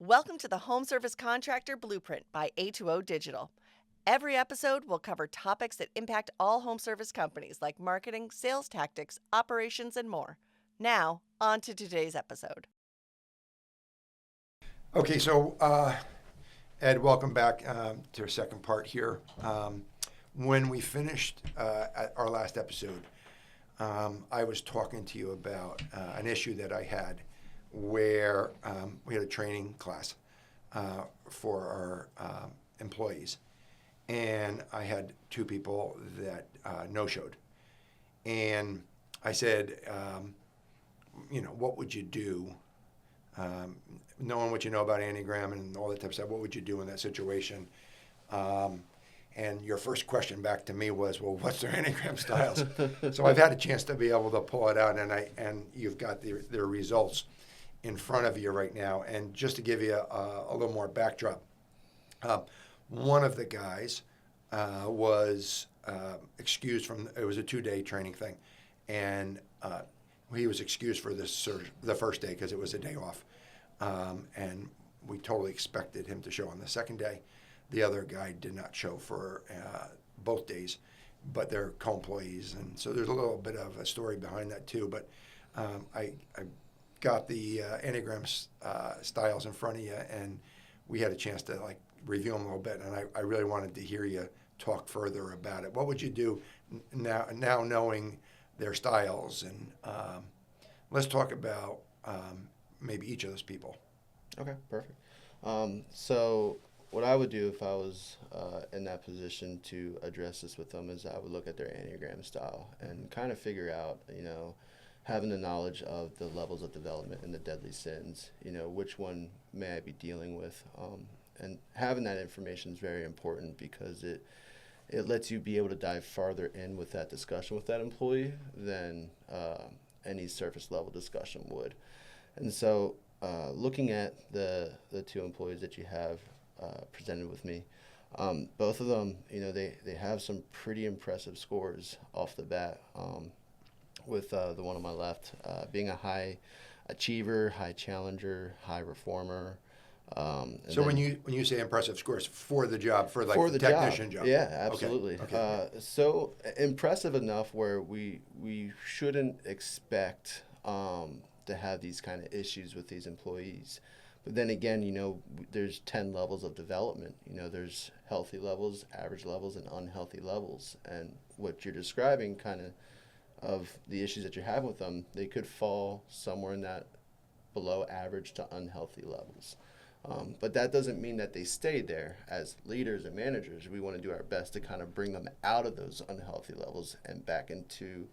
Welcome to the Home Service Contractor Blueprint by A2O Digital. Every episode will cover topics that impact all home service companies like marketing, sales tactics, operations, and more. Now, on to today's episode. Okay, so Ed, welcome back to our second part here. When we finished at our last episode, I was talking to you about an issue that I had where we had a training class for our employees, and I had two people that no-showed. And I said, what would you do? Knowing what you know about Enneagram and all that type of stuff, what would you do in that situation? And your first question back to me was, well, what's their Enneagram styles? So I've had a chance to be able to pull it out, and you've got their results in front of you right now. And just to give you a little more backdrop, one of the guys was excused from, it was a 2-day training thing, and he was excused for the first day because it was a day off. And we totally expected him to show on the second day. The other guy did not show for both days, but they're co-employees. And so there's a little bit of a story behind that too. But I got the Enneagram styles in front of you, and we had a chance to review them a little bit. And I really wanted to hear you talk further about it. What would you do now knowing their styles? And let's talk about maybe each of those people. Okay, perfect. So what I would do if I was in that position to address this with them is I would look at their Enneagram style and kind of figure out, having the knowledge of the levels of development and the deadly sins, which one may I be dealing with. And having that information is very important because it lets you be able to dive farther in with that discussion with that employee than any surface level discussion would. And so looking at the two employees that you have presented with me, both of them, they have some pretty impressive scores off the bat, with the one on my left being a high achiever, high challenger, high reformer. So when you say impressive scores for the job, for the technician job. Yeah, absolutely. Okay. So impressive enough where we shouldn't expect to have these kind of issues with these employees. But then again, there's 10 levels of development. There's healthy levels, average levels, and unhealthy levels. And what you're describing of the issues that you're having with them, they could fall somewhere in that below average to unhealthy levels. But that doesn't mean that they stay there. As leaders and managers, we want to do our best to kind of bring them out of those unhealthy levels and back into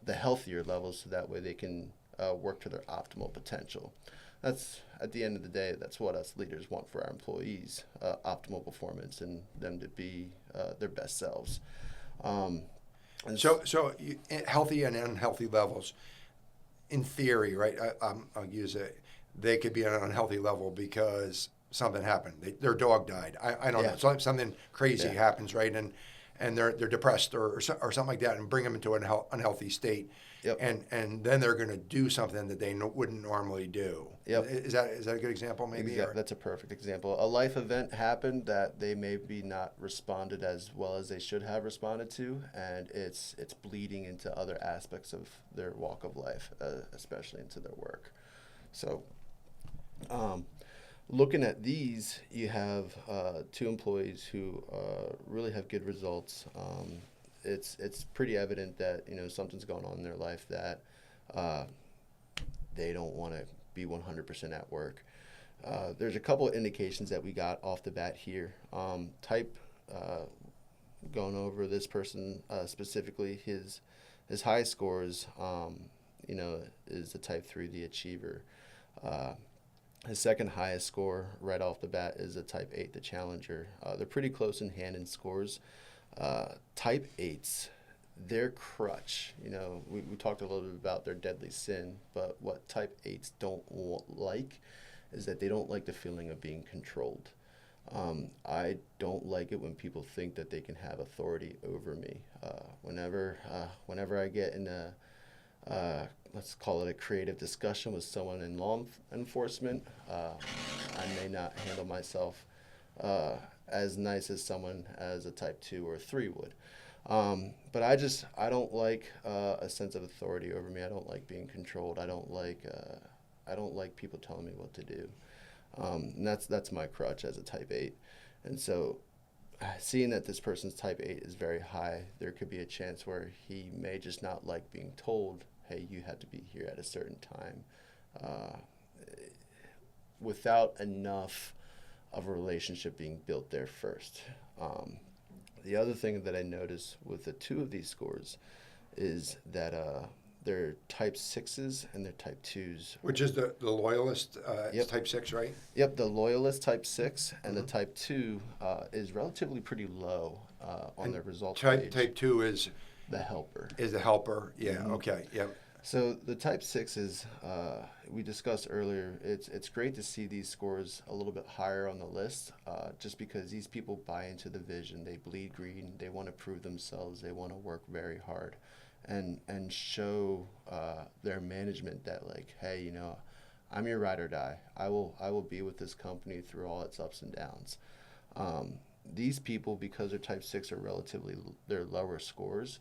the healthier levels so that way they can work to their optimal potential. That's, at the end of the day, that's what us leaders want for our employees, optimal performance and them to be their best selves. So healthy and unhealthy levels, in theory, right? I'll use it. They could be at an unhealthy level because something happened. Their dog died. I don't know. So something crazy happens, right? And they're depressed or something like that, and bring them into an unhealthy state. Yep. And then they're going to do something that they wouldn't normally do. Yep. Is that a good example, maybe? Exactly. That's a perfect example. A life event happened that they maybe not responded as well as they should have responded to, and it's bleeding into other aspects of their walk of life, especially into their work. So looking at these, you have two employees who really have good results. It's pretty evident that something's going on in their life that they don't want to be 100% at work. There's a couple of indications that we got off the bat here. Going over this person specifically, his high scores, is the type 3, the achiever. His second highest score right off the bat is a type 8, the challenger. They're pretty close in hand in scores. Type 8s, their crutch, we talked a little bit about their deadly sin, but what type 8s don't like is that they don't like the feeling of being controlled. I don't like it when people think that they can have authority over me. Whenever I get in let's call it a creative discussion with someone in law enforcement. I may not handle myself as nice as someone as a type 2 or 3 would. But I don't like a sense of authority over me. I don't like being controlled. I don't like people telling me what to do. And that's my crutch as a type 8. And so seeing that this person's type 8 is very high, there could be a chance where he may just not like being told, hey, you had to be here at a certain time, without enough of a relationship being built there first. The other thing that I noticed with the 2 of these scores is that they're type 6s and they're type 2s. Which is the loyalist, Yep. it's type 6, right? Yep, the loyalist type 6 and the type 2 is relatively pretty low on their results page. Type 2 is The helper. the helper. Yeah, Mhm. okay, yep. So the type 6s, we discussed earlier, it's great to see these scores a little bit higher on the list, just because these people buy into the vision. They bleed green. They want to prove themselves. They want to work very hard and show their management that, like, hey, you know, I'm your ride or die. I will be with this company through all its ups and downs. These people, because they're type 6 are relatively their lower scores,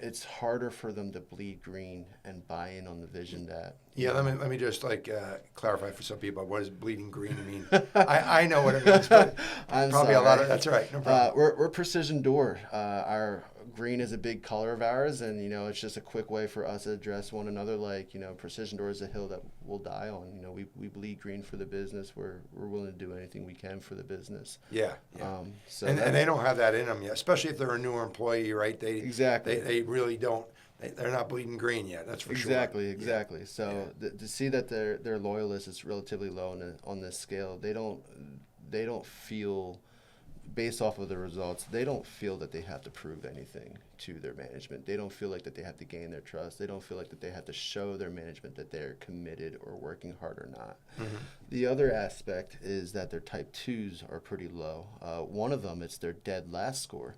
it's harder for them to bleed green and buy in on the vision that. Yeah, let me just clarify for some people, what does bleeding green mean? I know what it means, but I'm probably sorry. a lot of that's all right, no problem. We're precision door. Our green is a big color of ours, and you know it's just a quick way for us to address one another. Like, you know, precision door is a hill that we'll die on. You know, we bleed green for the business. We're willing to do anything we can for the business. Yeah. So and they don't have that in them yet, especially if they're a newer employee, right? Exactly. They really don't. They're not bleeding green yet. That's for sure. Exactly. So to see that their loyalist is relatively low on this scale, they don't feel, based off of the results, they don't feel that they have to prove anything to their management. They don't feel like that they have to gain their trust. They don't feel like that they have to show their management that they're committed or working hard or not. Mm-hmm. The other aspect is that their type 2s are pretty low. One of them, it's their dead last score.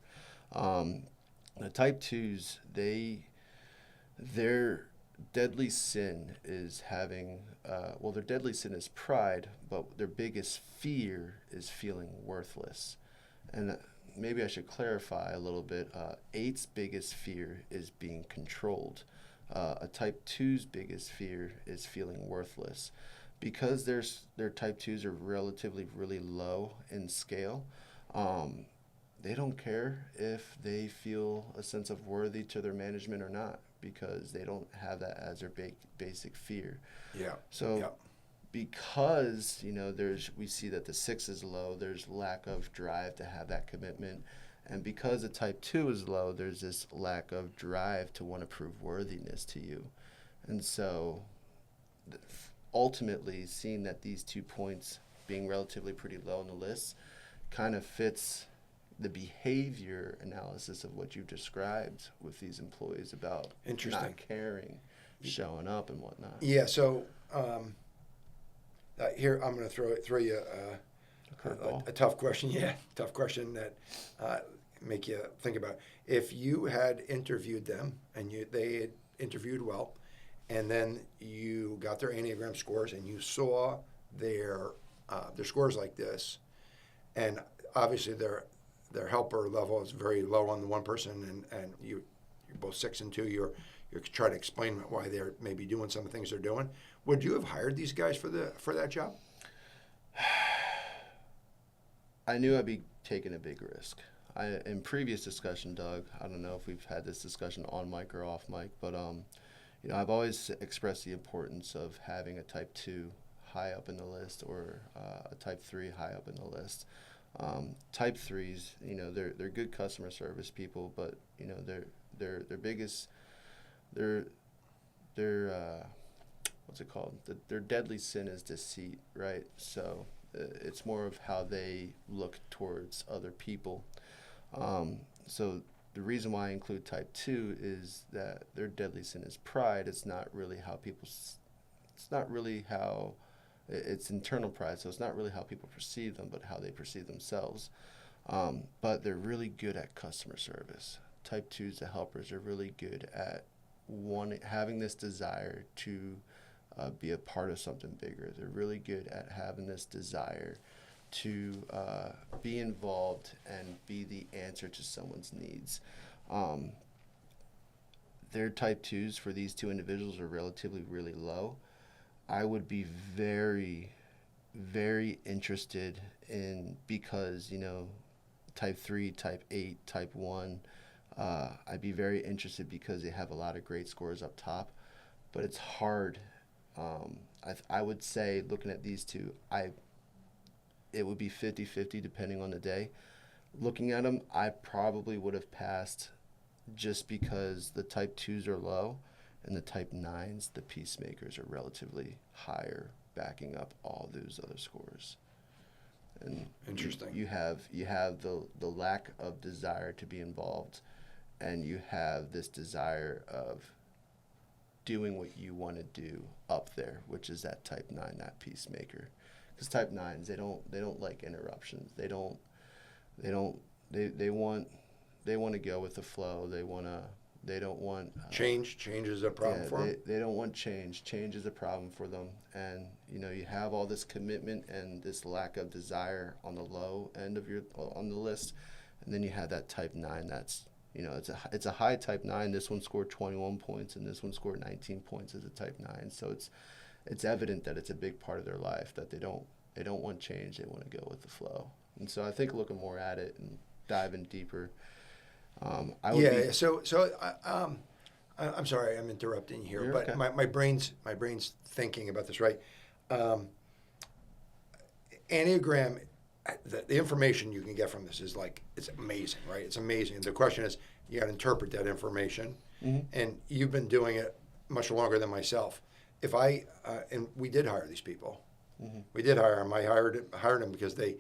The type 2s, their deadly sin is having, their deadly sin is pride, but their biggest fear is feeling worthless. And maybe I should clarify a little bit. 8's biggest fear is being controlled. A type 2's biggest fear is feeling worthless. Because their type 2s are relatively really low in scale, they don't care if they feel a sense of worthy to their management or not, because they don't have that as their basic fear. Yeah. So because, you know, we see that the 6 is low, there's lack of drive to have that commitment. And because the type 2 is low, there's this lack of drive to want to prove worthiness to you. And so ultimately, seeing that these 2 points being relatively pretty low on the list kind of fits the behavior analysis of what you've described with these employees about not caring, showing up and whatnot. Yeah, so here I'm going to throw you a tough question. Yeah, tough question that make you think about. If you had interviewed them and they had interviewed well, and then you got their Enneagram scores and you saw their scores like this, and obviously their helper level is very low on the one person, and you're both 6 and 2. You're trying to explain why they're maybe doing some of the things they're doing. Would you have hired these guys for that job? I knew I'd be taking a big risk. In previous discussion, Doug, I don't know if we've had this discussion on mic or off mic, but you know, I've always expressed the importance of having a type 2 high up in the list, or a type 3 high up in the list. Type 3s, you know, they're good customer service people, but you know, their biggest, their what's it called? Their deadly sin is deceit, right? So it's more of how they look towards other people. So the reason why I include type 2 is that their deadly sin is pride. It's not really how it's internal pride, so it's not really how people perceive them, but how they perceive themselves. But they're really good at customer service. Type 2s, the helpers, are really good at having this desire to be a part of something bigger. They're really good at having this desire to be involved and be the answer to someone's needs. Their type 2s for these two individuals are relatively really low. I would be very, very interested in, because, type 3, type 8, type 1, I'd be very interested because they have a lot of great scores up top, but it's hard. I would say, looking at these two, it would be 50-50 depending on the day. Looking at them, I probably would have passed just because the type 2s are low and the type 9s, the peacemakers, are relatively higher, backing up all those other scores. And Interesting. You have the lack of desire to be involved, and you have this desire of doing what you want to do up there, which is that type 9, that peacemaker. Because type 9s, they don't like interruptions. They want to go with the flow. They don't want Change is a problem for them. They don't want change. Change is a problem for them. And you have all this commitment and this lack of desire on the low end of on the list, and then you have that type 9 that's it's a high type 9. This one scored 21 points and this one scored 19 points as a type 9. So it's evident that it's a big part of their life, that they don't want change. They want to go with the flow. And so I think looking more at it and diving deeper. I'm sorry, I'm interrupting here, You're but okay. my brain's thinking about this, right? Enneagram, the information you can get from this is it's amazing, right? It's amazing. The question is, you got to interpret that information, and you've been doing it much longer than myself. If and we did hire these people, we did hire them. I hired them because they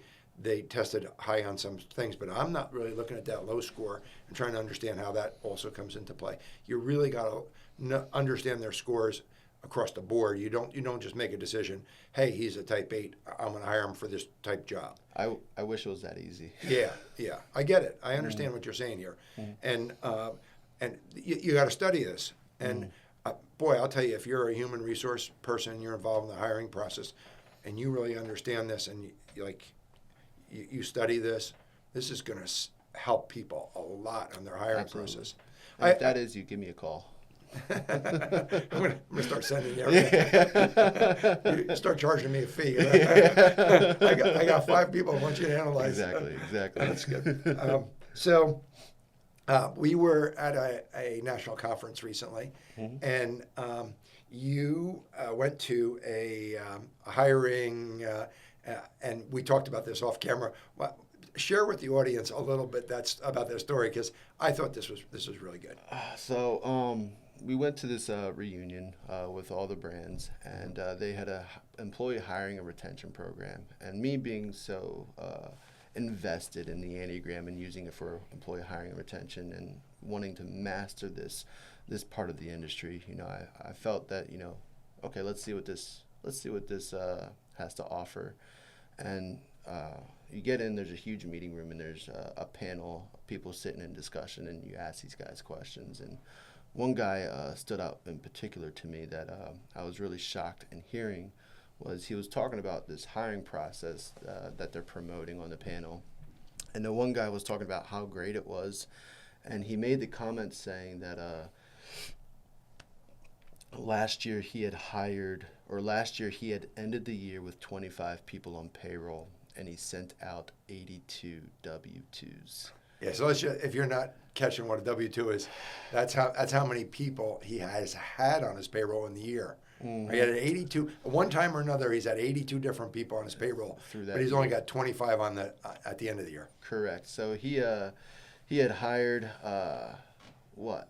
tested high on some things, but I'm not really looking at that low score and trying to understand how that also comes into play. You really got to understand their scores across the board. You don't just make a decision, hey, he's a type 8, I'm going to hire him for this type job. I wish it was that easy. Yeah, I get it. I understand what you're saying here. And you got to study this. And boy, I'll tell you, if you're a human resource person, you're involved in the hiring process, and you really understand this, and you study this, this is going to help people a lot on their hiring Absolutely. process. And if that is, you give me a call. I'm going to start sending you. You start charging me a fee. I got 5 people I want you to analyze. Exactly. That's good. So we were at a national conference recently, and you went to a hiring, and we talked about this off camera. Well, share with the audience a little bit about that story, because I thought this was really good. So we went to this reunion with all the brands, and they had a employee hiring and retention program. And me being so invested in the Enneagram and using it for employee hiring and retention, and wanting to master this part of the industry, I felt that okay, let's see what this has to offer. And you get in, there's a huge meeting room, and there's a panel of people sitting in discussion, and you ask these guys questions. And one guy stood out in particular to me that I was really shocked in hearing. Was he was talking about this hiring process that they're promoting on the panel. And the one guy was talking about how great it was, and he made the comment saying that last year he had ended the year with 25 people on payroll, and he sent out 82 W-2s. Yeah, so if you're not catching what a W-2 is, that's how many people he has had on his payroll in the year. Mm-hmm. He had 82. One time or another, he's had 82 different people on his payroll, but he's only got 25 on at the end of the year. Correct. So he had hired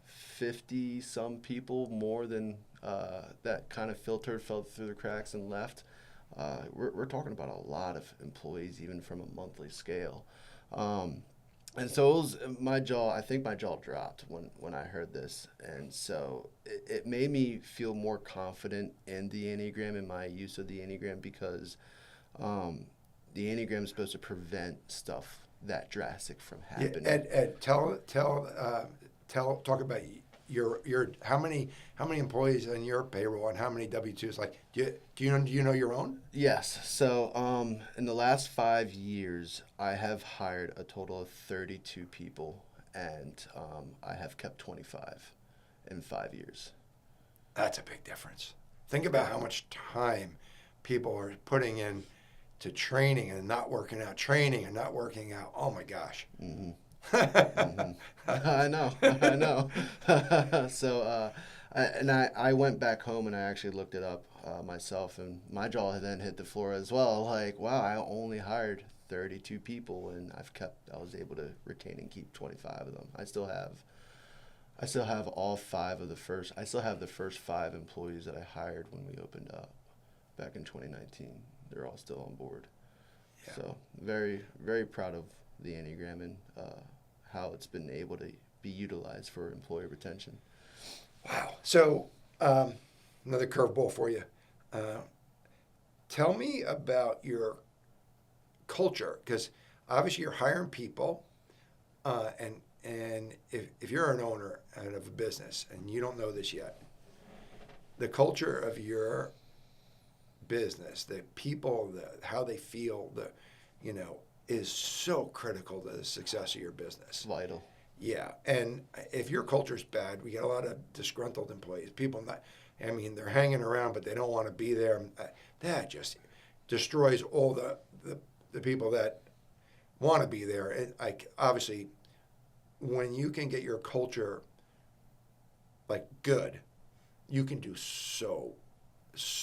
50 some people more than that kind of fell through the cracks and left. We're talking about a lot of employees, even from a monthly scale. And so it was I think my jaw dropped when I heard this. And so it made me feel more confident in the Enneagram and my use of the Enneagram, because the Enneagram is supposed to prevent stuff that drastic from happening. Yeah, Ed, talk about your how many employees on your payroll and how many W-2s? Like, do you know your own? Yes. So, in the last 5 years, I have hired a total of 32 people, and I have kept 25 in 5 years. That's a big difference. Think about how much time people are putting in to training and not working out, training and not working out. Oh my gosh. Mm-hmm. I know. So, I went back home and I actually looked it up myself, and my jaw then hit the floor as well. Like, wow, I only hired 32 people, and I was able to retain and keep 25 of them. I still have all five of the first. I still have the first 5 employees that I hired when we opened up back in 2019. They're all still on board. Yeah. So very, very proud of the Enneagram and how it's been able to be utilized for employee retention. Wow. So another curveball for you. Tell me about your culture, because obviously you're hiring people, and if you're an owner of a business and you don't know this yet, the culture of your business, the people, how they feel, is so critical to the success of your business. Vital. Yeah, and if your culture's bad, we get a lot of disgruntled employees. People they're hanging around, but they don't want to be there. That just destroys all the people that want to be there. And obviously, when you can get your culture good, you can do so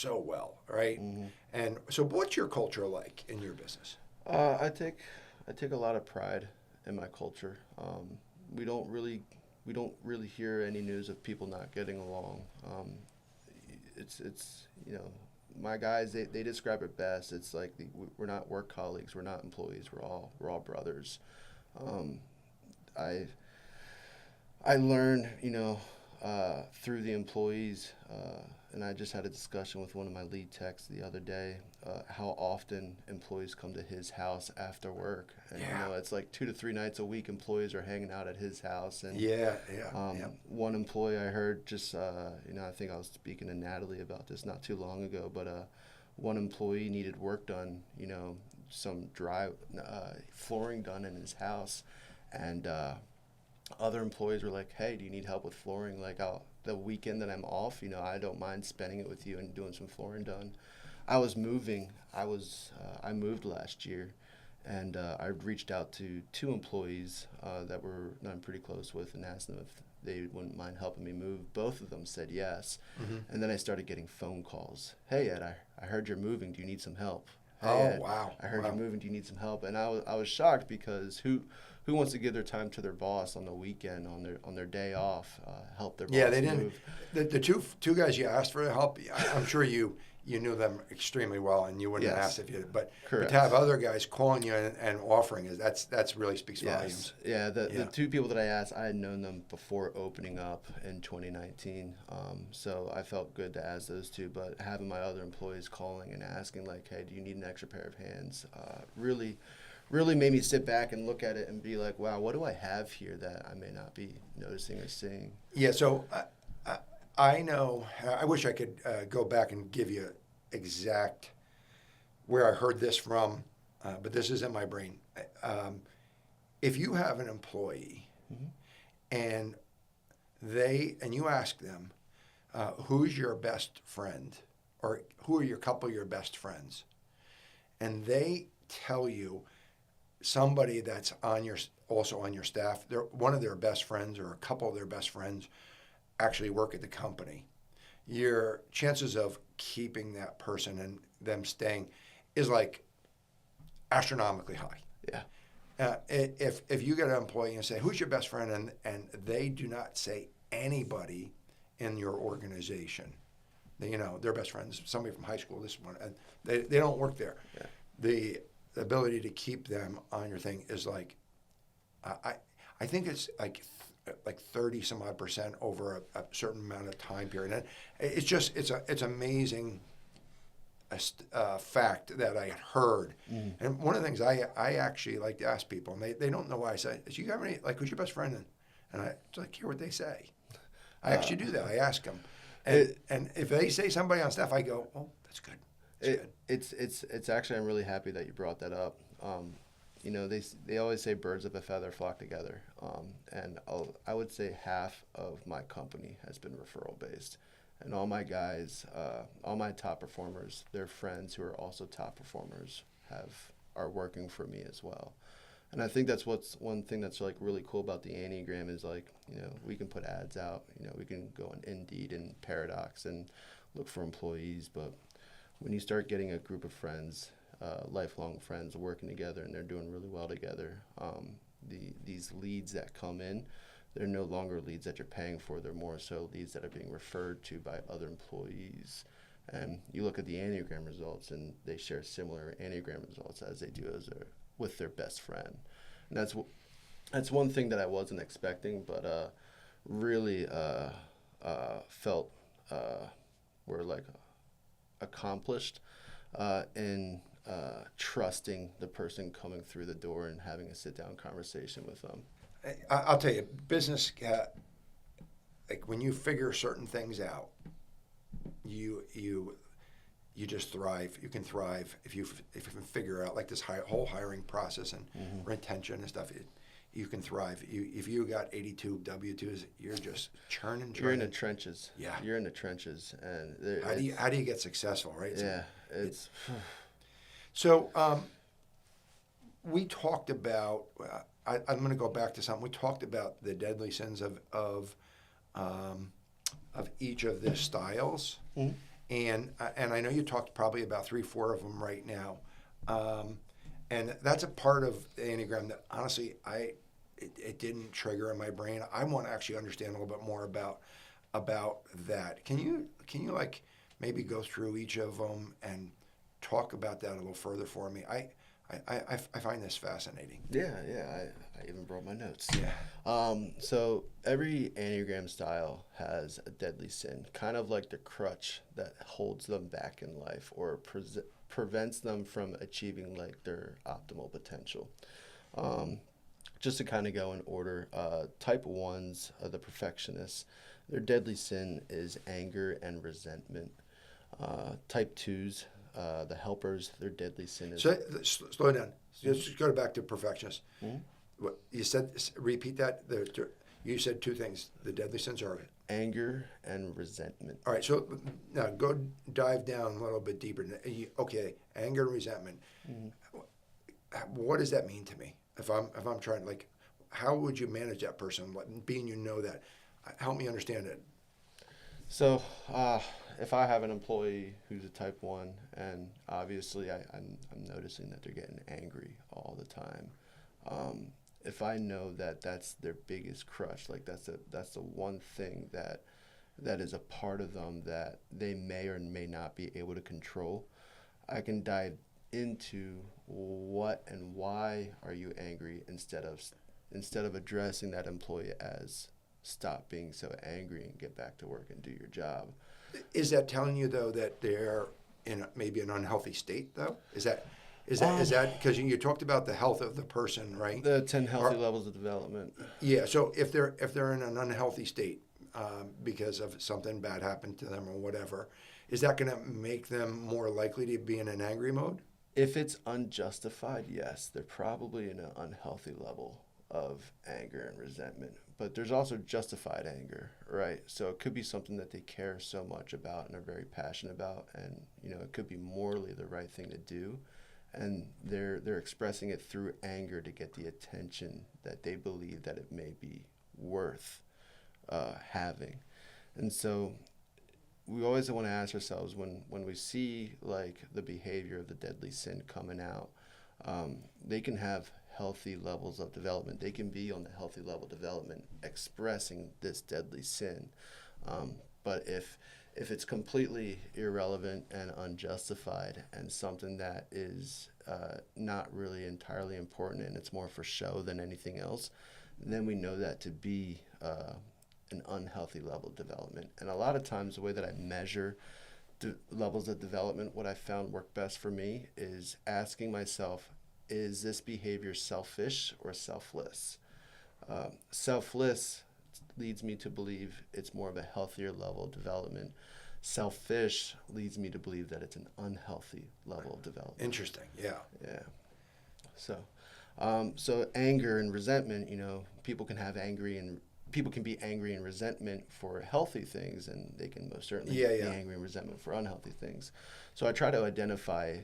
well, right? Mm-hmm. And so, what's your culture like in your business? I take a lot of pride in my culture. We don't really hear any news of people not getting along. It's my guys, they describe it best. It's like we're not work colleagues, we're not employees, we're all brothers. I learn through the employees, and I just had a discussion with one of my lead techs the other day, how often employees come to his house after work. And it's like 2 to 3 nights a week employees are hanging out at his house. And one employee I heard just, I think I was speaking to Natalie about this not too long ago, but one employee needed work done, some dry flooring done in his house. And other employees were like, hey, do you need help with flooring? Like, the weekend that I'm off, I don't mind spending it with you and doing some flooring done. I was moving. I moved last year, and I reached out to 2 employees that I'm pretty close with and asked them if they wouldn't mind helping me move. Both of them said yes. Mm-hmm. And then I started getting phone calls. Hey, Ed, I heard you're moving. Do you need some help? Hey, Ed, wow. I heard you're moving. Do you need some help? And I was shocked, because who wants to give their time to their boss on the weekend, on their day off, help their boss they didn't. move? The two guys you asked for help, I'm sure you knew them extremely well, and you wouldn't have asked if you did. But to have other guys calling you and offering that's really speaks volumes. Yeah, the 2 people that I asked, I had known them before opening up in 2019, so I felt good to ask those 2. But having my other employees calling and asking, like, hey, do you need an extra pair of hands, really made me sit back and look at it and be like, wow, what do I have here that I may not be noticing or seeing? Yeah, so I know, I wish I could go back and give you exact where I heard this from, but this is in my brain. If you have an employee, mm-hmm. and you ask them, who's your best friend, or who are your couple of your best friends, and they tell you somebody that's also on your staff, one of their best friends or a couple of their best friends actually work at the company, your chances of keeping that person and them staying is like astronomically high. Yeah. If you get an employee and say, who's your best friend, and they do not say anybody in your organization, their best friends, somebody from high school, this one, and they don't work there. Yeah. The ability to keep them on your thing is like, I think it's like 30 some odd % over a certain amount of time period. And it's amazing fact that I had heard. Mm. And one of the things I actually like to ask people, and they don't know why I say, do you have any, like, who's your best friend? And I just like hear what they say. I actually do that. I ask them, and if they say somebody on staff, I go, oh, that's good. It's actually, I'm really happy that you brought that up. You know, they always say birds of a feather flock together, and I would say half of my company has been referral based, and all my guys, all my top performers, their friends who are also top performers are working for me as well. And I think that's one thing that's like really cool about the Enneagram is like, you know, we can put ads out, you know, we can go on Indeed and Paradox and look for employees, but when you start getting a group of friends, lifelong friends working together and they're doing really well together, these leads that come in, they're no longer leads that you're paying for, they're more so leads that are being referred to by other employees. And you look at the Enneagram results and they share similar Enneagram results as they do with their best friend. And that's one thing that I wasn't expecting, but really felt were like accomplished in trusting the person coming through the door and having a sit-down conversation with them. I'll tell you, business, like when you figure certain things out, you just thrive. You can thrive if you can figure out like this whole hiring process and retention and stuff. You can thrive. If you got 82 W-2s, you're just churning. You're in the trenches. Yeah, you're in the trenches, and how do you get successful, right? It's so. We talked about. I'm going to go back to something. We talked about the deadly sins of each of the styles. Mm-hmm. And I know you talked probably about 3-4 of them right now, and that's a part of the Enneagram that honestly it didn't trigger in my brain. I want to actually understand a little bit more about that. Can you like maybe go through each of them and talk about that a little further for me? I find this fascinating. Yeah. I even brought my notes. Yeah. So every Enneagram style has a deadly sin, kind of like the crutch that holds them back in life or prevents them from achieving like their optimal potential. Just to kind of go in order, type 1s are the perfectionists. Their deadly sin is anger and resentment. Type 2s, the helpers, their deadly sin is... So, slow down. Just go back to perfectionists. Mm-hmm. What you said, repeat that. You said two things. The deadly sins are... Anger and resentment. All right, so now go dive down a little bit deeper. Okay, anger and resentment. Mm-hmm. What does that mean to me? If I'm trying, like, how would you manage that person? Being you know that, help me understand it. So, if I have an employee who's a type 1, and obviously I'm noticing that they're getting angry all the time, if I know that that's their biggest crutch, like that's the one thing that is a part of them that they may or may not be able to control, I can dive into what and why are you angry instead of addressing that employee as stop being so angry and get back to work and do your job. Is that telling you though that they're in maybe an unhealthy state though? Is that because you talked about the health of the person, right? The 10 healthy levels of development. Yeah. So if they're in an unhealthy state because of something bad happened to them or whatever, is that going to make them more likely to be in an angry mode? If it's unjustified, yes, they're probably in an unhealthy level of anger and resentment. But there's also justified anger, right? So it could be something that they care so much about and are very passionate about, and it could be morally the right thing to do, and they're expressing it through anger to get the attention that they believe that it may be worth having. And so we always want to ask ourselves when we see like the behavior of the deadly sin coming out, they can have healthy levels of development. They can be on the healthy level of development expressing this deadly sin. But if it's completely irrelevant and unjustified and something that is not really entirely important and it's more for show than anything else, then we know that to be an unhealthy level of development. And a lot of times the way that I measure levels of development, what I found worked best for me is asking myself, is this behavior selfish or selfless? Selfless leads me to believe it's more of a healthier level of development. Selfish leads me to believe that it's an unhealthy level of development. Interesting. Yeah. Yeah. So, so anger and resentment, people can be angry and resentment for healthy things, and they can most certainly be angry and resentment for unhealthy things. So I try to identify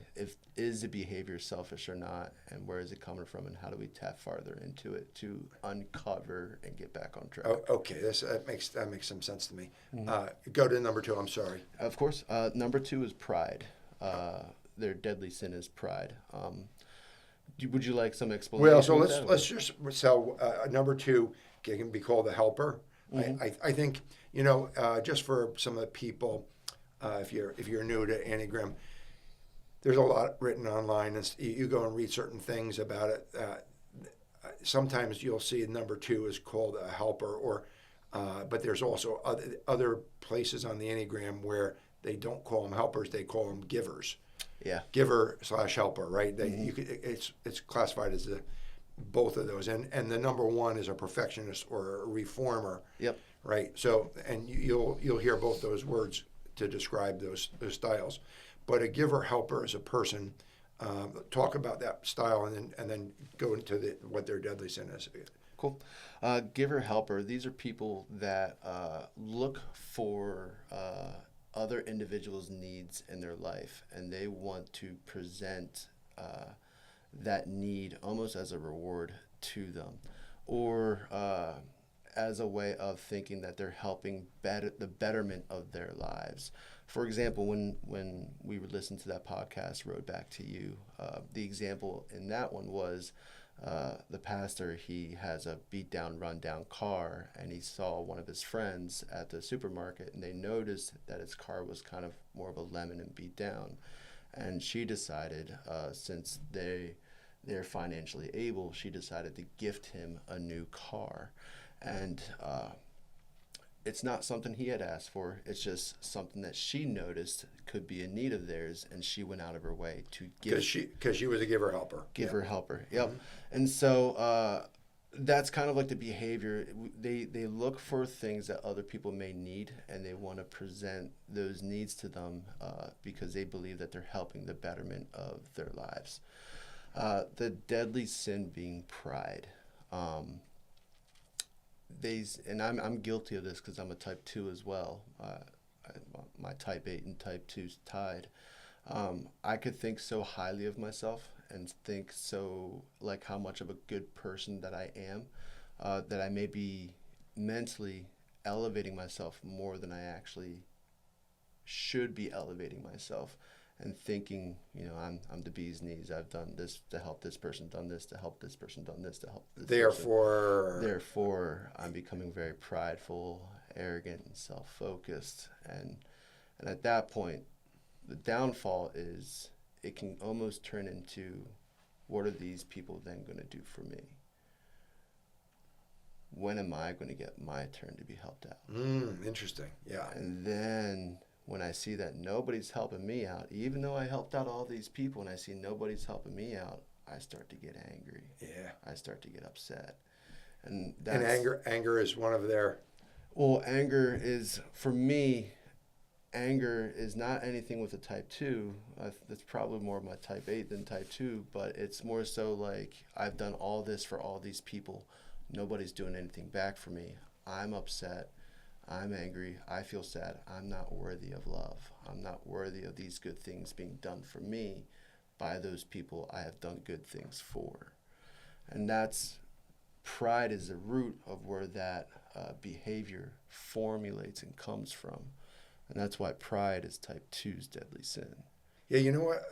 is the behavior selfish or not, and where is it coming from, and how do we tap farther into it to uncover and get back on track. Oh, okay, that makes some sense to me. Go to number 2. I'm sorry. Of course. Number 2 is pride. Their deadly sin is pride. Would you like some explanation? Well, so let's just number 2 can be called the helper. I think just for some of the people, if you're new to Enneagram, there's a lot written online, and you go and read certain things about it. Sometimes you'll see number 2 is called a helper, but there's also other places on the Enneagram where they don't call them helpers; they call them givers. Yeah. Giver/helper, right? It's classified as both of those, and the number 1 is a perfectionist or a reformer. Yep. Right. So, and you'll hear both those words to describe those styles, but a giver/helper is a person. Talk about that style, and then go into what their deadly sin is. Cool. Giver/helper. These are people that look for other individuals' needs in their life, and they want to present that need almost as a reward to them, or as a way of thinking that they're helping the betterment of their lives. For example, when we would listen to that podcast, Road Back to You, the example in that one was the pastor. He has a beat-down, run-down car, and he saw one of his friends at the supermarket, and they noticed that his car was kind of more of a lemon and beat down. And she decided, since they're financially able, she decided to gift him a new car. And it's not something he had asked for. It's just something that she noticed could be a need of theirs, and she went out of her way to give. Because she was a giver-helper. Giver-helper, yep. Mm-hmm. And so that's kind of like the behavior. They look for things that other people may need, and they want to present those needs to them because they believe that they're helping the betterment of their lives. The deadly sin being pride. I'm guilty of this because I'm a type 2 as well. My type 8 and type 2's tied. I could think so highly of myself and think so like how much of a good person that I am, that I may be mentally elevating myself more than I actually should be elevating myself, and thinking, I'm the bee's knees. I've done this to help this person, done this to help this person, done this to help this person. Therefore, I'm becoming very prideful, arrogant, and self-focused. And at that point, the downfall is it can almost turn into, what are these people then going to do for me? When am I going to get my turn to be helped out? Interesting. Yeah. And then when I see that nobody's helping me out, even though I helped out all these people, and I see nobody's helping me out, I start to get angry. Yeah. I start to get upset. And anger is one of their... Well, anger is, for me, anger is not anything with a type 2. That's probably more of my type 8 than type 2, but it's more so like, I've done all this for all these people. Nobody's doing anything back for me. I'm upset. I'm angry. I feel sad. I'm not worthy of love. I'm not worthy of these good things being done for me by those people I have done good things for. And pride is the root of where that behavior formulates and comes from. And that's why pride is type 2's deadly sin. Yeah, you know what?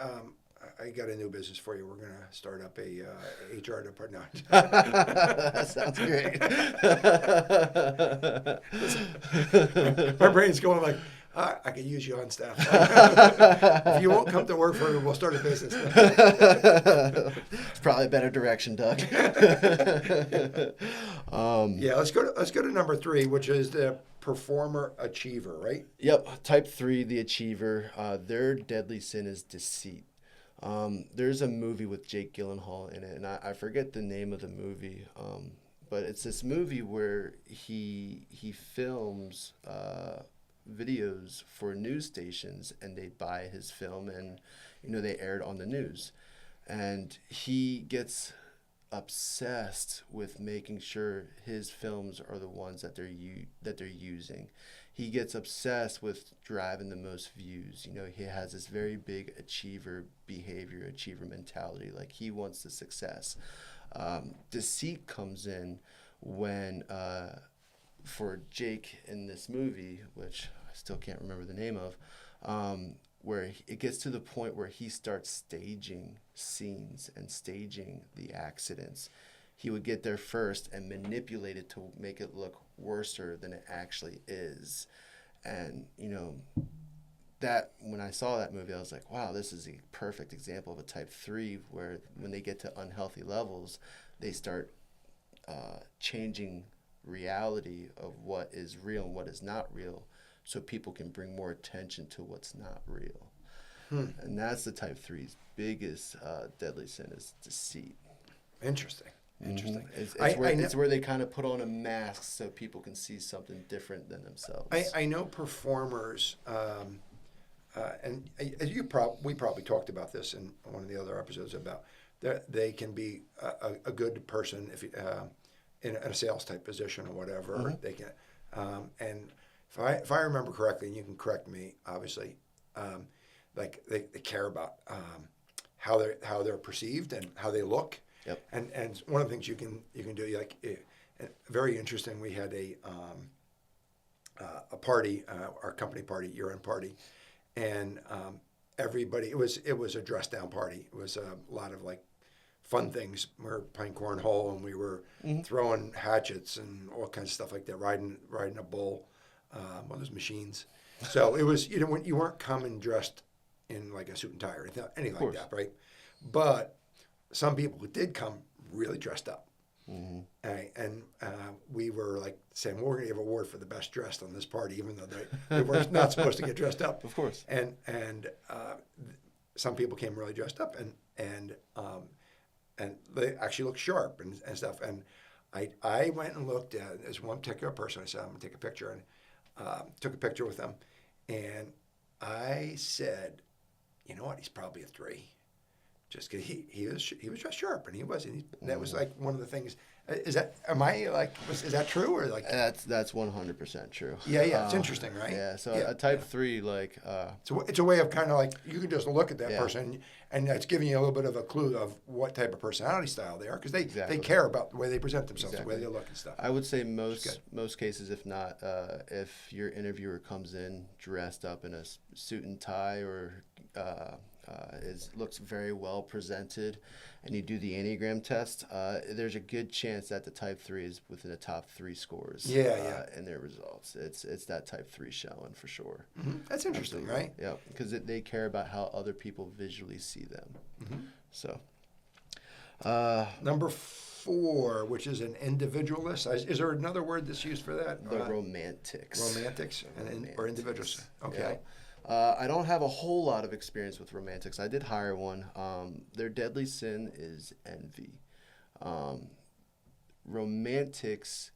I got a new business for you. We're going to start up a HR department. No. That sounds great. My brain's going like, I could use you on staff. If you won't come to work for me, we'll start a business. It's probably a better direction, Doug. Yeah, let's go to number 3, which is the performer achiever, right? Yep, type 3, the achiever. Their deadly sin is deceit. There's a movie with Jake Gyllenhaal in it, and I forget the name of the movie, but it's this movie where he films videos for news stations, and they buy his film, and they air it on the news, and he gets obsessed with making sure his films are the ones that they're using. He gets obsessed with driving the most views. He has this very big achiever mentality. Like, he wants the success. Deceit comes in when, for Jake in this movie, which I still can't remember the name of, where it gets to the point where he starts staging scenes and staging the accidents. He would get there first and manipulate it to make it look worser than it actually is. And, that when I saw that movie, I was like, wow, this is a perfect example of a type 3, where when they get to unhealthy levels, they start changing reality of what is real and what is not real, so people can bring more attention to what's not real. And that's the type 3's biggest deadly sin, is deceit. Interesting. It's where they kind of put on a mask so people can see something different than themselves. I know performers, and we probably talked about this in one of the other episodes, about that they can be a good person if in a sales type position or whatever. They can, and if I remember correctly, and you can correct me, obviously, like they care about how they're perceived and how they look. Yep. And one of the things you can do, like, very interesting. We had a party, our company party, year-end party, and everybody. It was a dress down party. It was a lot of like fun things. We were playing cornhole, and we were throwing hatchets and all kinds of stuff like that. Riding a bull, one of those machines. So it was, when you weren't coming dressed in like a suit and tie or anything like that, right? But some people did come really dressed up. And we were like saying, well, we're going to give an award for the best dressed on this party, even though they were not supposed to get dressed up. Of course. And some people came really dressed up, and they actually looked sharp and stuff. And I went and looked at this one particular person. I said, I'm going to take a picture, and took a picture with them. And I said, you know what? He's probably a 3. Just because he was dressed sharp, and he was, and that was like one of the things. Is that true, or like that's 100% true? Yeah, it's interesting, right? Yeah, so a type 3, like so it's a way of kind of like, you can just look at that person, and that's giving you a little bit of a clue of what type of personality style they are, because they care about the way they present themselves, the way they look and stuff. I would say most cases, if not, if your interviewer comes in dressed up in a suit and tie, or looks very well presented, and you do the Enneagram test, there's a good chance that the type 3 is within the top 3 scores. In their results. It's that type 3 showing for sure. That's interesting, right? Yeah, because they care about how other people visually see them. So, number 4, which is an individualist. Is there another word that's used for that? The romantics. Romantics or individuals. Okay. Yeah. I don't have a whole lot of experience with romantics. I did hire one. Their deadly sin is envy. Romantics,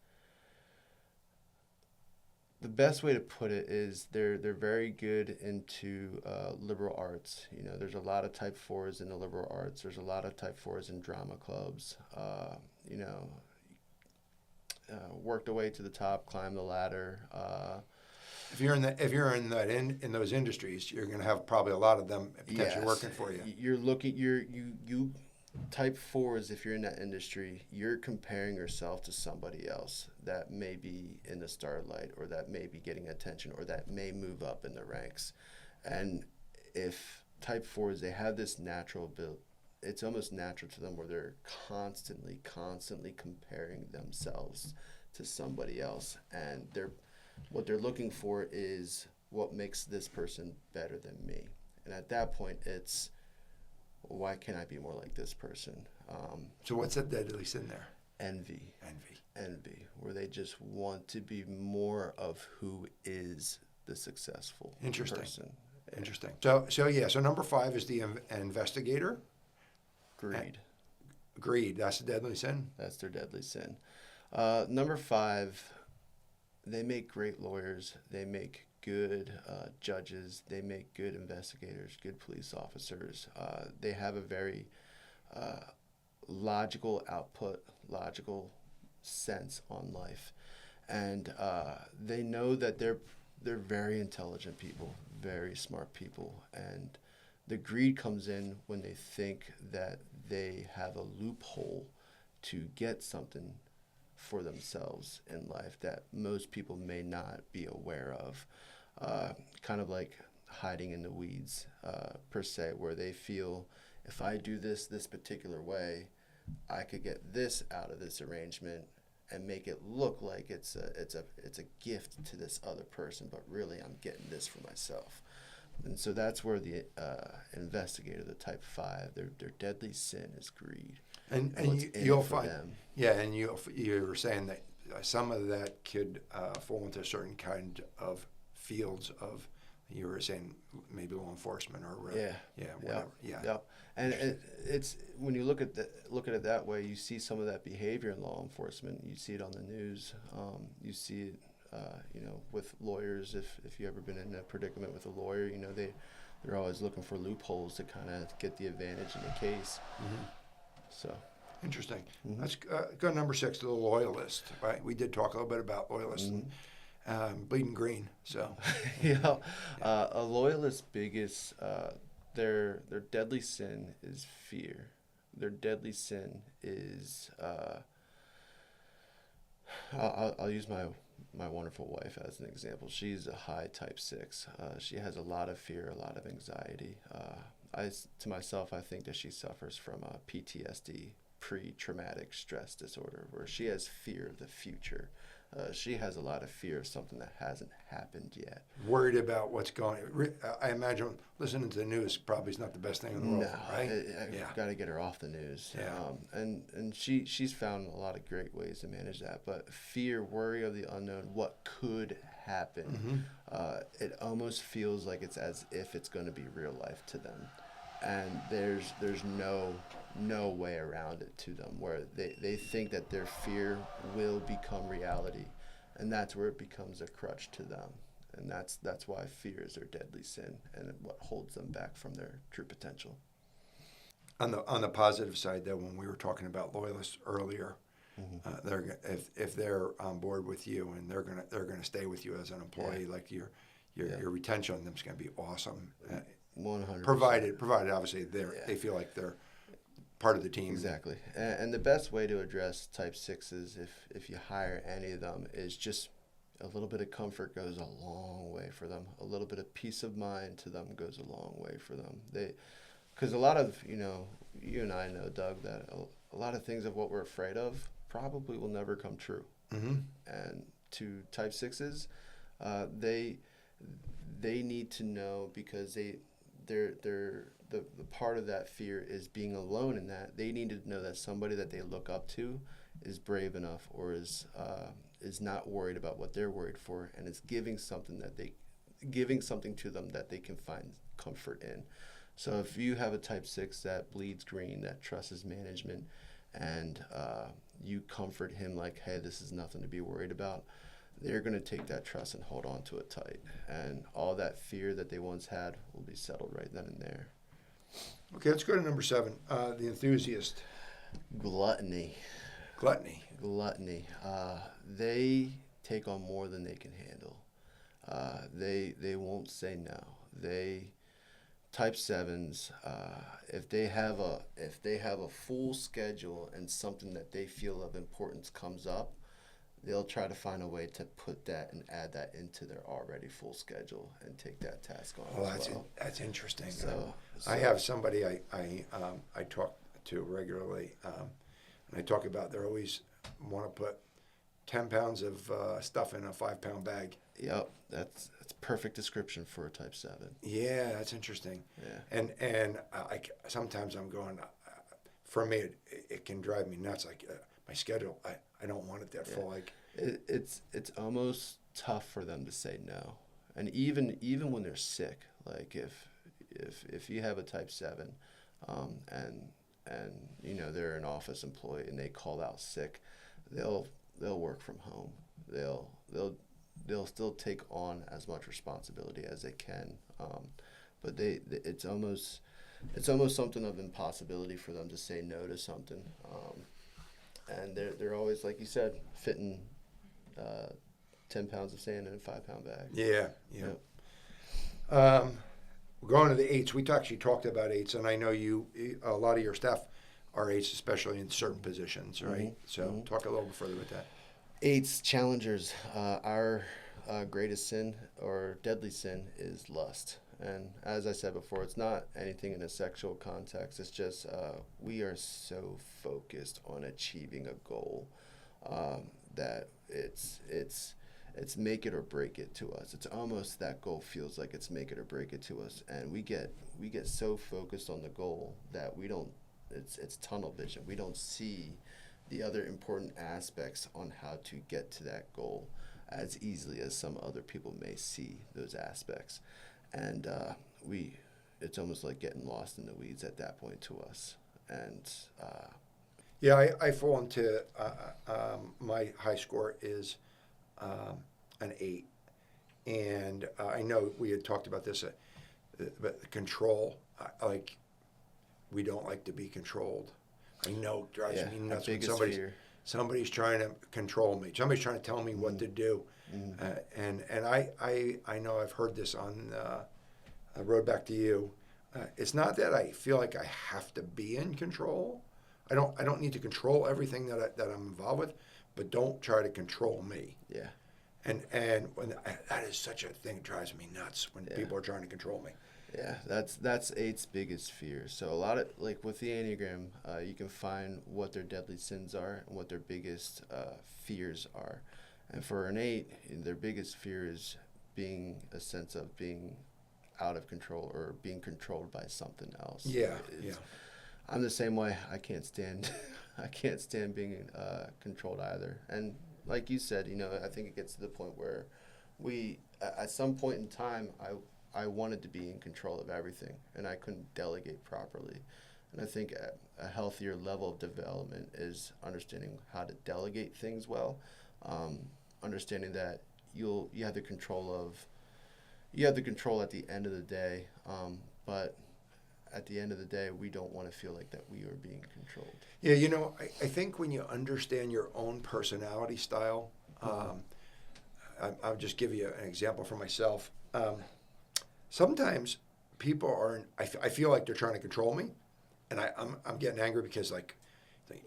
the best way to put it is they're very good into liberal arts. There's a lot of type 4s in the liberal arts. There's a lot of type 4s in drama clubs. Worked their way to the top, climbed the ladder. If you're in those industries, you're going to have probably a lot of them potentially working for you. You type 4s, if you're in that industry, you're comparing yourself to somebody else that may be in the starlight, or that may be getting attention, or that may move up in the ranks. And if type 4s, they have this natural ability, it's almost natural to them, where they're constantly comparing themselves to somebody else, and what they're looking for is what makes this person better than me. And at that point, it's, why can't I be more like this person? So what's that deadly sin there? Envy, where they just want to be more of who is the successful person. Interesting. So number 5 is the investigator. Greed. Greed, that's the deadly sin? That's their deadly sin. Number 5, they make great lawyers. They make good judges. They make good investigators, good police officers. They have a very logical output, logical sense on life, and they know that they're very intelligent people, very smart people, and the greed comes in when they think that they have a loophole to get something for themselves in life that most people may not be aware of. Kind of like hiding in the weeds, per se, where they feel if I do this particular way, I could get this out of this arrangement and make it look like it's a gift to this other person, but really I'm getting this for myself. And so that's where the investigator, the type 5, their deadly sin is greed. And you'll find, yeah, and you were saying that some of that could fall into a certain kind of fields of, you were saying maybe law enforcement or whatever. Yeah. And it's when you look at it that way, you see some of that behavior in law enforcement. You see it on the news. You see it, with lawyers. If you ever been in a predicament with a lawyer, they're always looking for loopholes to kind of get the advantage in the case. Mm-hmm. So interesting. Mm-hmm. Let's go to number 6, the loyalist. Right, we did talk a little bit about loyalists. Mm-hmm. And bleeding green. So a loyalist's biggest their deadly sin is fear. Their deadly sin is I'll use my wonderful wife as an example. She's a high type 6. She has a lot of fear, a lot of anxiety. To myself, I think that she suffers from PTSD, pre-traumatic stress disorder, where she has fear of the future. She has a lot of fear of something that hasn't happened yet. Worried about what's going. I imagine listening to the news probably is not the best thing in the world, right? I got to get her off the news. Yeah. And she's found a lot of great ways to manage that. But fear, worry of the unknown, what could happen, it almost feels like it's as if it's going to be real life to them. And there's no way around it to them, where they think that their fear will become reality, and that's where it becomes a crutch to them. And that's why fear is their deadly sin and what holds them back from their true potential. On the positive side, though, when we were talking about loyalists earlier, if they're on board with you and they're gonna stay with you as an employee, like your retention on them is gonna be awesome. 100%. Provided obviously they feel like they're part of the team. Exactly. And the best way to address type 6s, if you hire any of them, is just a little bit of comfort goes a long way for them. A little bit of peace of mind to them goes a long way for them. Because a lot of, you and I know, Doug, that a lot of things of what we're afraid of probably will never come true. Mm-hmm. And to type 6s, they need to know, because the part of that fear is being alone in that. They need to know that somebody that they look up to is brave enough, or is not worried about what they're worried for, and is giving something to them that they can find comfort in. So if you have a type 6 that bleeds green, that trusts his management, and you comfort him like, hey, this is nothing to be worried about, they're going to take that trust and hold on to it tight. And all that fear that they once had will be settled right then and there. Okay, let's go to number 7, the enthusiast. Gluttony. They take on more than they can handle. They won't say no. Type 7s, if they have a full schedule and something that they feel of importance comes up, they'll try to find a way to put that and add that into their already full schedule and take that task on. Well, that's interesting. So I have somebody I talk to regularly, and I talk about they always want to put 10 pounds of stuff in a 5-pound bag. Yep, that's perfect description for a type 7. Yeah, that's interesting. Yeah, and sometimes I'm going. For me, it can drive me nuts. Like my schedule, I don't want it that full. Like it's almost tough for them to say no, and even when they're sick. Like if you have a type 7, and they're an office employee and they call out sick, they'll they'll work from home. They'll still take on as much responsibility as they can. But it's almost something of impossibility for them to say no to something. And they're always, like you said, fitting 10 pounds of sand in a 5-pound bag. Yeah. Yep. We're going to the eights. We actually talked about eights, and I know a lot of your staff are eights, especially in certain positions, right? Mm-hmm. So talk a little bit further with that. Eights, challengers. Our greatest sin or deadly sin is lust. And as I said before, it's not anything in a sexual context. It's just we are so focused on achieving a goal that it's make it or break it to us. It's almost that goal feels like it's make it or break it to us, and we get so focused on the goal that we don't. It's tunnel vision. We don't see the other important aspects on how to get to that goal as easily as some other people may see those aspects, and it's almost like getting lost in the weeds at that point to us. And yeah, I fall into my high score is an 8, and I know we had talked about this, but the control, like we don't like to be controlled. I know it drives me nuts when somebody's trying to control me. Somebody's trying to tell me what to do, and I know I've heard this on the road back to you. It's not that I feel like I have to be in control. I don't need to control everything that I'm involved with, but don't try to control me. yeah. And when that is such a thing, it drives me nuts when people are trying to control me. Yeah, that's eight's biggest fear. So a lot of, like with the Enneagram, you can find what their deadly sins are and what their biggest fears are. And for an 8, their biggest fear is being a sense of being out of control or being controlled by something else. Yeah. I'm the same way. I can't stand being controlled either. And like you said, I think it gets to the point where at some point in time, I wanted to be in control of everything, and I couldn't delegate properly. And I think a healthier level of development is understanding how to delegate things well, understanding that you have the control at the end of the day, but at the end of the day, we don't want to feel like that we are being controlled. Yeah, I think when you understand your own personality style, I'll just give you an example for myself. Sometimes people I feel like they're trying to control me, and I'm getting angry because, like,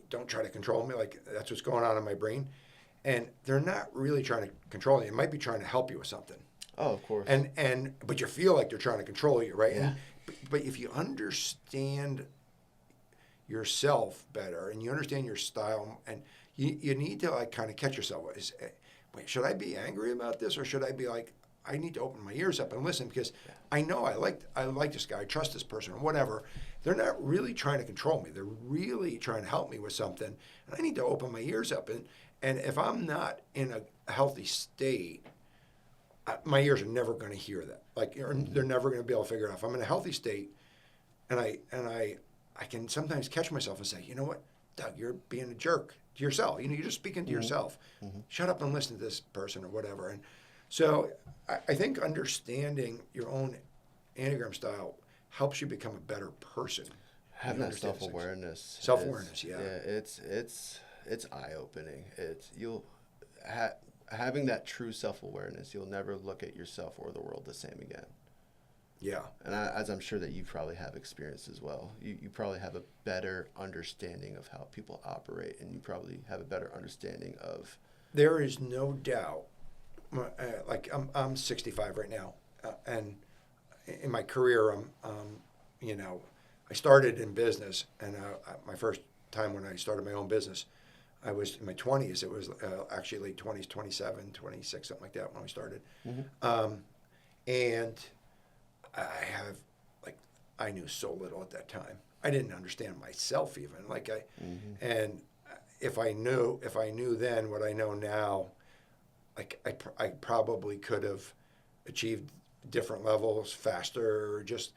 don't try to control me. Like, that's what's going on in my brain. And they're not really trying to control you. They might be trying to help you with something. Oh, of course. But you feel like they're trying to control you, right? Yeah. But if you understand yourself better and you understand your style, and you need to, like, kind of catch yourself. Wait, should I be angry about this, or should I be like, I need to open my ears up and listen, because I know I like this guy, I trust this person, or whatever. They're not really trying to control me. They're really trying to help me with something, and I need to open my ears up. And if I'm not in a healthy state, my ears are never going to hear that. Like, they're never going to be able to figure it out. If I'm in a healthy state, and I can sometimes catch myself and say, you know what, Doug, you're being a jerk to yourself. You're just speaking to yourself. Shut up and listen to this person, or whatever. And so I think understanding your own Enneagram style helps you become a better person. Having that self-awareness. Self-awareness, yeah. Yeah, it's eye-opening. Having that true self-awareness, you'll never look at yourself or the world the same again. Yeah. And as I'm sure that you probably have experienced as well, you probably have a better understanding of how people operate, and you probably have a better understanding of... There is no doubt. Like, I'm 65 right now, and in my career, I started in business, and my first time when I started my own business, I was in my 20s. It was actually late 20s, 27, 26, something like that when we started. And I knew so little at that time. I didn't understand myself even. And if I knew then what I know now, like, I probably could have achieved different levels faster. Just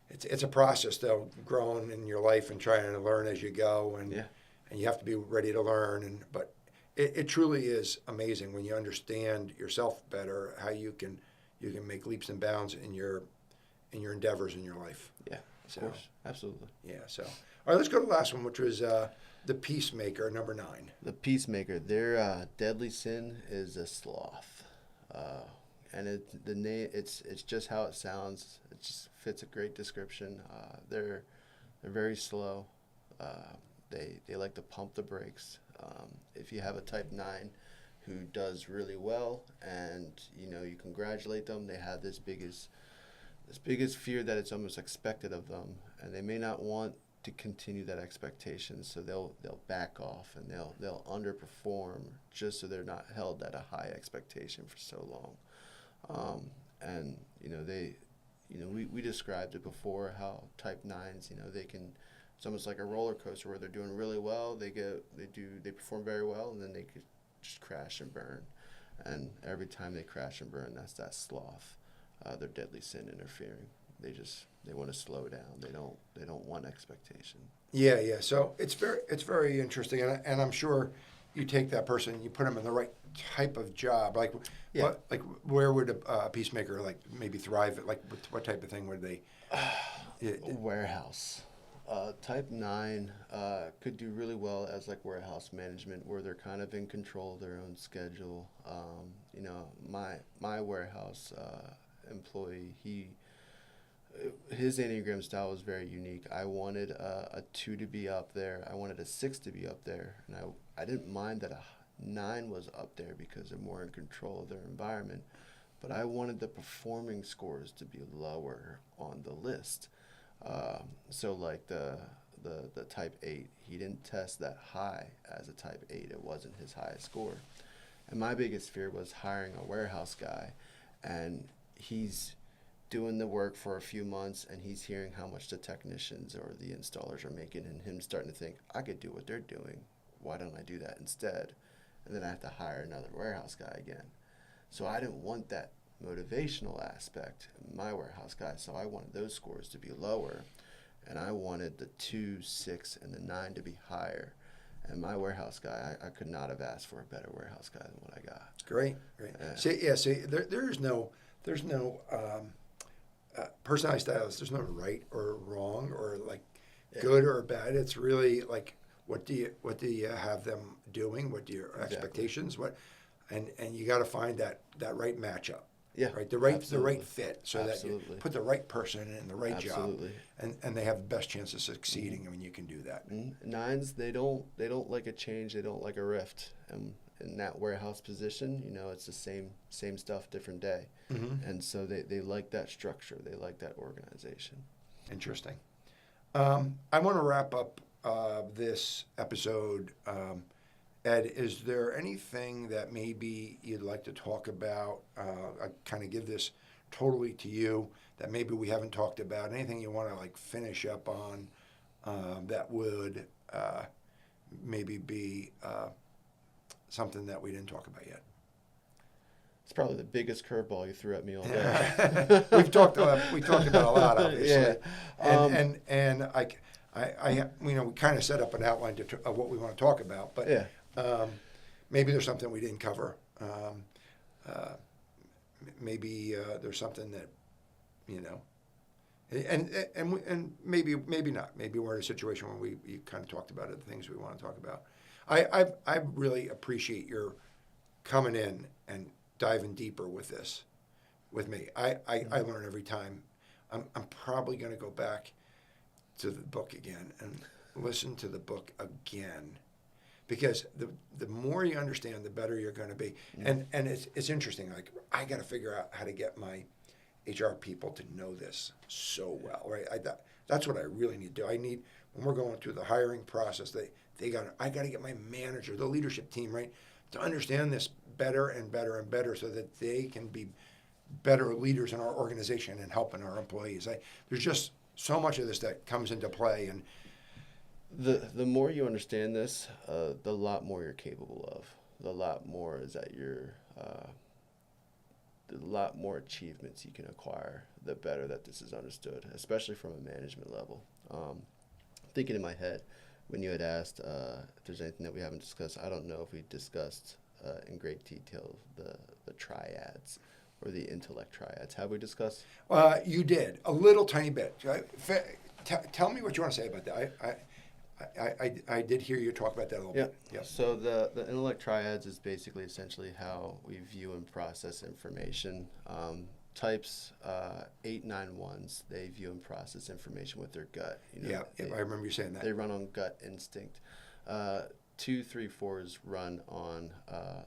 it's a process, though, growing in your life and trying to learn as you go, and you have to be ready to learn. But it truly is amazing when you understand yourself better, how you can make leaps and bounds in your endeavors in your life. Yeah, of course, absolutely. Yeah. So, all right, let's go to the last one, which was the peacemaker, number 9. The peacemaker, their deadly sin is a sloth, and the name it's just how it sounds. It just fits a great description. They're very slow. They like to pump the brakes. If you have a type 9 who does really well, and you congratulate them, they have this biggest fear that it's almost expected of them, and they may not want to continue that expectation, so they'll back off and they'll underperform just so they're not held at a high expectation for so long. And we described it before, how type 9s, they can, it's almost like a roller coaster where they're doing really well, they perform very well, and then they could just crash and burn. And every time they crash and burn, that's that sloth, their deadly sin interfering. They want to slow down. They don't want expectation. Yeah, yeah. So it's very interesting, and I'm sure you take that person and you put them in the right type of job. Like, Yeah. Where would a peacemaker maybe thrive? Like, what type of thing would they? Warehouse. Type 9 could do really well as like warehouse management, where they're kind of in control of their own schedule. My warehouse employee, his Enneagram style was very unique. I wanted a 2 to be up there. I wanted a 6 to be up there. And I didn't mind that a 9 was up there because they're more in control of their environment. But I wanted the performing scores to be lower on the list. So like the type 8, he didn't test that high as a type 8. It wasn't his highest score. And my biggest fear was hiring a warehouse guy, and he's doing the work for a few months, and he's hearing how much the technicians or the installers are making, and him starting to think, I could do what they're doing. Why don't I do that instead? And then I have to hire another warehouse guy again. So I didn't want that motivational aspect in my warehouse guy, so I wanted those scores to be lower, and I wanted the 2, 6, and the 9 to be higher. And my warehouse guy, I could not have asked for a better warehouse guy than what I got. Great. See, there's no personality styles. There's no right or wrong or good or bad. It's really like, what do you have them doing? What do your expectations? And you got to find that right matchup. Yeah, right. The right fit, so that you put the right person in the right job, and they have the best chance of succeeding. I mean, you can do that. 9s, they don't like a change. They don't like a rift. And in that warehouse position, it's the same stuff, different day. Mm-hmm. And so they like that structure. They like that organization. Interesting. I want to wrap up this episode. Ed, is there anything that maybe you'd like to talk about? I kind of give this totally to you, that maybe we haven't talked about. Anything you want to finish up on that would maybe be something that we didn't talk about yet? It's probably the biggest curveball you threw at me all day. we talked about a lot, obviously. Yeah. And I we kind of set up an outline of what we want to talk about, but yeah. Maybe there's something we didn't cover. Maybe there's something that, and maybe not. Maybe we're in a situation where we kind of talked about it, the things we want to talk about. I really appreciate your coming in and diving deeper with this, with me. I learn every time. I'm probably going to go back to the book again and listen to the book again. Because the more you understand, the better you're going to be. And it's interesting. I got to figure out how to get my HR people to know this so well, right? That's what I really need to do. I need, when we're going through the hiring process, I got to get my manager, the leadership team, right, to understand this better and better and better, so that they can be better leaders in our organization and helping our employees. There's just so much of this that comes into play, and the more you understand this, the lot more you're capable of. The lot more is that the lot more achievements you can acquire, the better that this is understood, especially from a management level. Thinking in my head, when you had asked if there's anything that we haven't discussed, I don't know if we discussed in great detail the triads or the intellect triads. Have we discussed? You did a little tiny bit. Tell me what you want to say about that. I did hear you talk about that a little bit. Yeah. So the intellect triads is basically essentially how we view and process information. Types 8, 9, 1s, they view and process information with their gut. Yeah, I remember you saying that. They run on gut instinct. 2, 3, 4s run on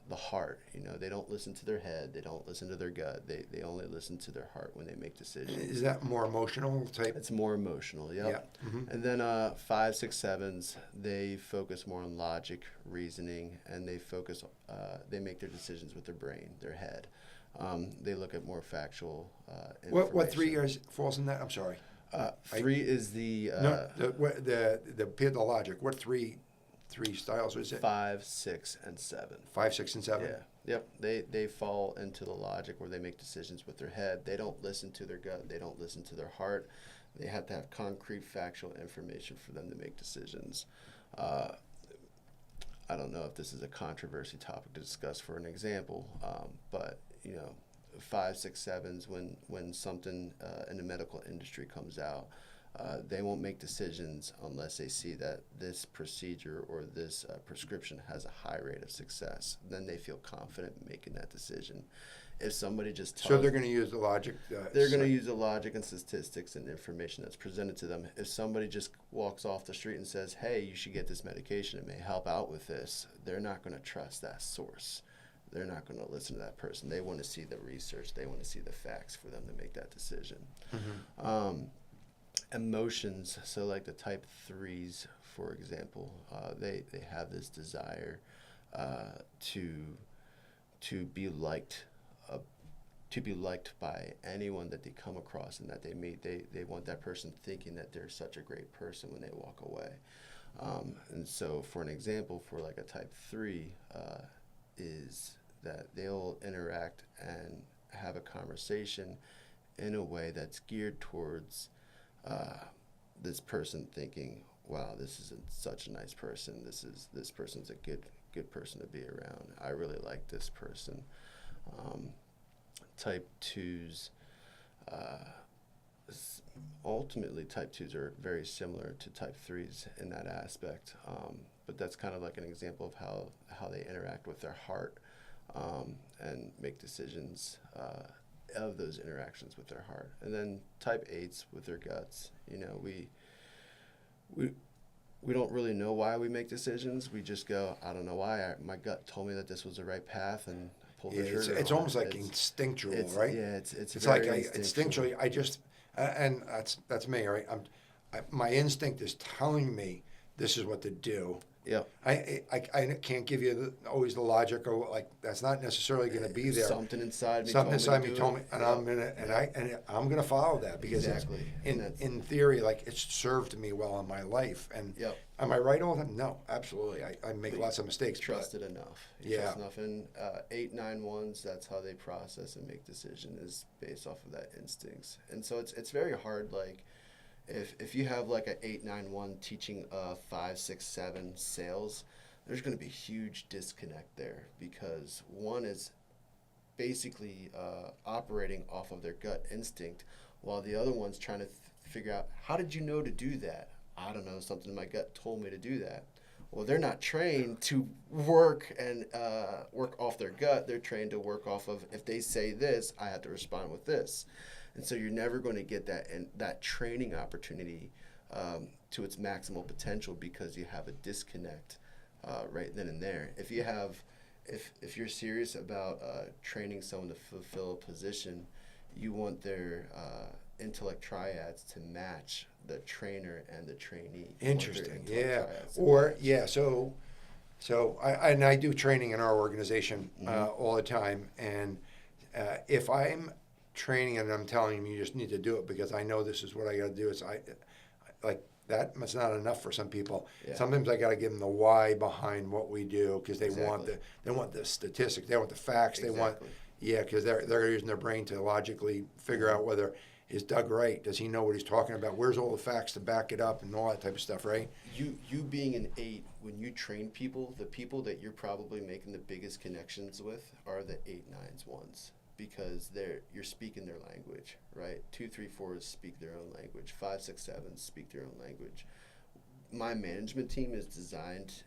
the heart. They don't listen to their head. They don't listen to their gut. They only listen to their heart when they make decisions. Is that more emotional type? It's more emotional, yep. Yeah. Mm-hmm. And then 5, 6, 7s, they focus more on logic, reasoning, and they make their decisions with their brain, their head. They look at more factual information. What 3 years falls in that? I'm sorry. 3 is the the logic. What three styles is it? 5, 6, and 7. 5, 6, and 7. Yeah. Yep. They fall into the logic where they make decisions with their head. They don't listen to their gut. They don't listen to their heart. They have to have concrete, factual information for them to make decisions. I don't know if this is a controversy topic to discuss for an example, but 5, 6, 7s, when something in the medical industry comes out, they won't make decisions unless they see that this procedure or this prescription has a high rate of success. Then they feel confident in making that decision. If somebody just tells, so they're going to use the logic. They're going to use the logic and statistics and information that's presented to them. If somebody just walks off the street and says, "Hey, you should get this medication. It may help out with this," they're not going to trust that source. They're not going to listen to that person. They want to see the research. They want to see the facts for them to make that decision. Mm-hmm. Emotions, so like the type 3s, for example, they have this desire to be liked, by anyone that they come across and that they meet. They want that person thinking that they're such a great person when they walk away. And so, for an example, for like a type 3, is that they'll interact and have a conversation in a way that's geared towards this person thinking, "Wow, this is such a nice person. This person's a good person to be around. I really like this person." Type 2s, ultimately, type 2s are very similar to type 3s in that aspect, but that's kind of like an example of how they interact with their heart and make decisions of those interactions with their heart. And then type 8s with their guts. We don't really know why we make decisions. We just go, "I don't know why. My gut told me that this was the right path," and pull the trigger. It's almost like instinctual, right? Yeah, it's like very instinctually. I just and that's me, right? My instinct is telling me this is what to do. Yeah. I can't give you always the logic, or like that's not necessarily going to be there. Something inside me. Told me, and I'm gonna follow that because exactly. in theory, like it's served me well in my life. And am I right all the time? No, absolutely. I make lots of mistakes. Trusted enough. Trust enough. And 8, 9, 1s, that's how they process and make decisions, is based off of that instincts. And so it's very hard, like. If you have like an 8, 9, 1 teaching 5, 6, 7 sales, there's going to be a huge disconnect there, because one is basically operating off of their gut instinct, while the other one's trying to figure out, how did you know to do that? I don't know, something in my gut told me to do that. Well, they're not trained to work off their gut. They're trained to work off of, if they say this, I have to respond with this. And so you're never going to get that training opportunity to its maximal potential, because you have a disconnect right then and there. If you're serious about training someone to fulfill a position, you want their intellect triads to match the trainer and the trainee. Interesting. Yeah. Or So I do training in our organization all the time, and if I'm training and I'm telling them you just need to do it because I know this is what I got to do, it's like that's not enough for some people. Yeah. Sometimes I got to give them the why behind what we do, because they want the statistics, they want the facts, they want because they're using their brain to logically figure out whether Is Doug right? Does he know what he's talking about? Where's all the facts to back it up and all that type of stuff, right? You being an 8, when you train people, the people that you're probably making the biggest connections with are the 8, 9s, 1s, because you're speaking their language, right? 2, 3, 4s speak their own language. 5, 6, 7s speak their own language. My management team is designed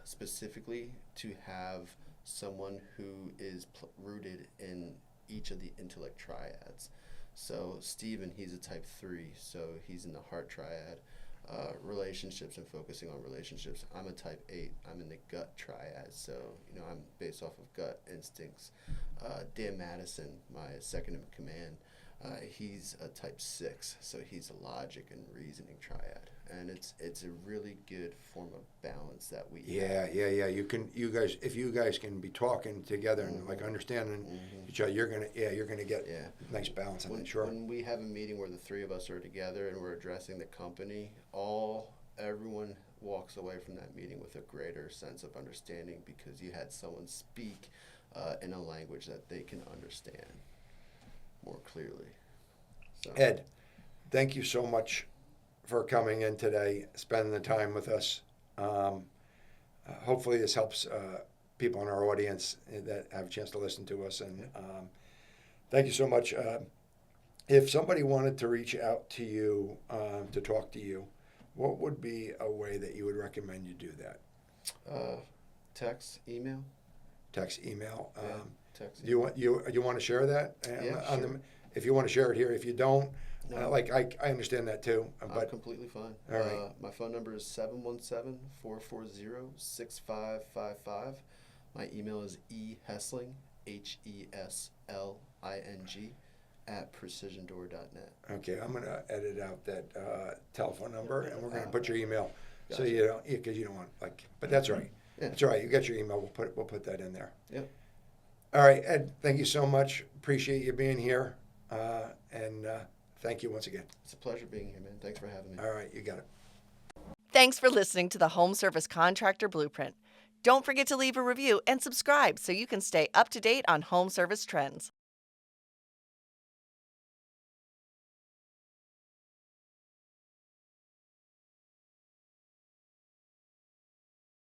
specifically to have someone who is rooted in each of the intellect triads. So Steven, he's a type 3, so he's in the heart triad, relationships and focusing on relationships. I'm a type 8, I'm in the gut triad, so I'm based off of gut instincts. Dan Madison, my second in command, he's a type 6, so he's a logic and reasoning triad, and it's a really good form of balance that we have. Yeah. If you guys can be talking together and like understanding each other, you're gonna get nice balance on that. Sure. When we have a meeting where the 3 of us are together and we're addressing the company, everyone walks away from that meeting with a greater sense of understanding because you had someone speak in a language that they can understand more clearly. So. Ed, thank you so much for coming in today, spending the time with us. Hopefully this helps people in our audience that have a chance to listen to us. And thank you so much. If somebody wanted to reach out to you to talk to you, what would be a way that you would recommend you do that? Text, email. Text, email. Text. Do you want to share that? Yeah, sure. If you want to share it here, if you don't, No. I understand that too. I'm completely fine. All right. My phone number is 717-440-6555. My email is ehesling, HESLING, @precisiondoor.net. Okay, I'm going to edit out that telephone number, and we're going to put your email, so Gotcha. you don't, because you don't want but that's all right. Yeah. That's all right. You got your email. We'll put that in there. Yep. All right, Ed. Thank you so much. Appreciate you being here, and thank you once again. It's a pleasure being here, man. Thanks for having me. All right, you got it. Thanks for listening to the Home Service Contractor Blueprint. Don't forget to leave a review and subscribe so you can stay up to date on home service trends.